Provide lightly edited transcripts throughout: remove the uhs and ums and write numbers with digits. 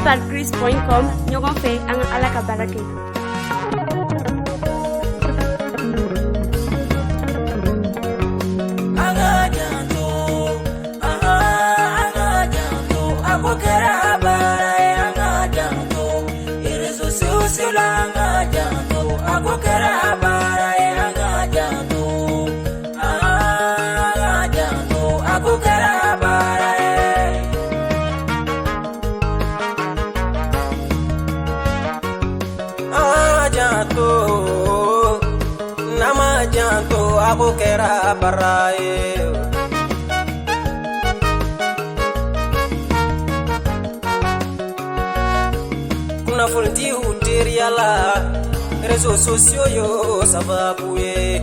www.chris.com ɲɔgɔn fɛ an ka Ala ka baara kɛ. Aku kera barai kuna fulti utiriala rezo sosio yo sababu ye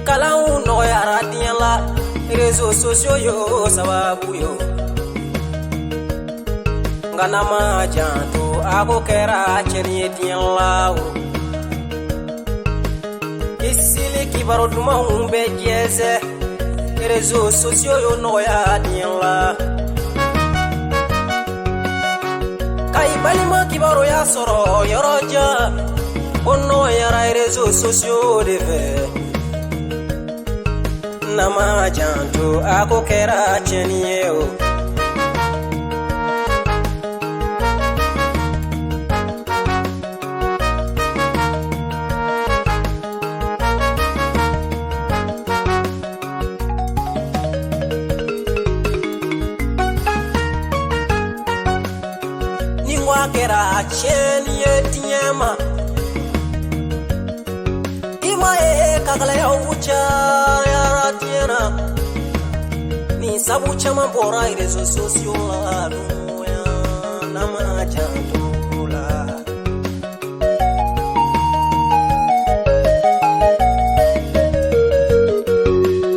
kala uno ya radiala rezo sosio yo sababu yo ngana ma janto aku kera cheni diala isili kibaro duma umbe jeze rezo sosio yo no ya diala kai balima kibaro ya soro yoroja ono ya rezo sosio deve nama janto ako kera cheniyo kera cheni etiema ima kakala ya ucha ya ratiena ni sabu chama bora irezo sosio la ya nama jantula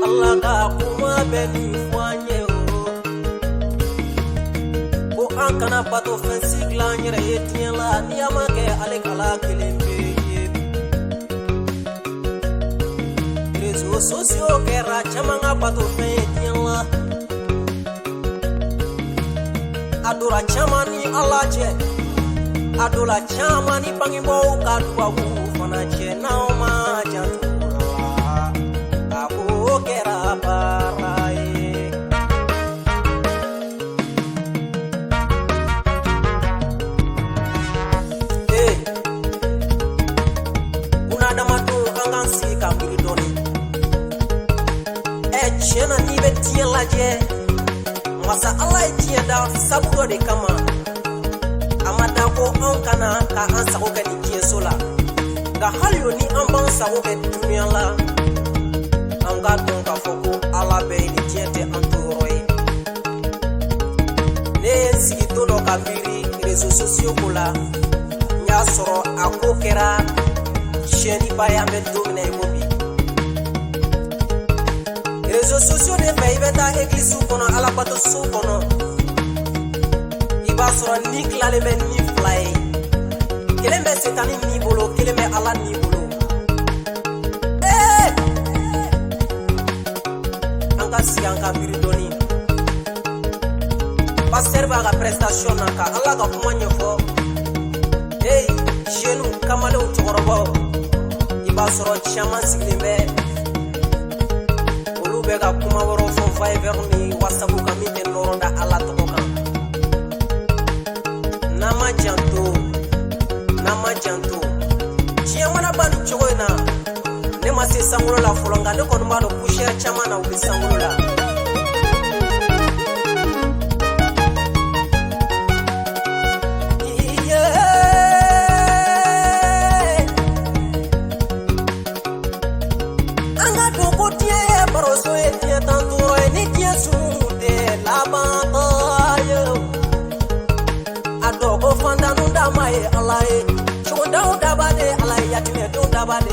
Allah ka kuma beni fanye o ankana pato fensi glanyere etiela niama ke alekala kelembe rezo sosio kera chamanga pato etiela adora chamani alaje adola chamani pangimbo kadwa ku fanache naoma jantula ako kera barai chena ni betia laje masa Allah tienda sabugo de kama amada ko on kana ka an sago ka ni jesola ga halyo ni an ban sago ka dunya la an ga don ka foko Allah be ni tiende an toroi ne sigi to do ka biri réseaux sociaux kola nya soro akokera cheni baya me domine mobi réseaux sociaux de pays beta église kono ala bato su kono iba soro ni klale men ni fly kelembe setani ni bolo kelembe ala ni bolo anga si anga biridoni passer ba ga prestation naka ala ga kumanye fo jenu kamale utorobo iba soro chama siglimbe bega kuma woro fon fay verni wasabu kamite noronda ala tokoka nama janto chia mana bani chogoina ne mase sangulo la folonga ne kon mbalo pushera chama na uli sangulo la Allah choda udabade Allah yatime udabade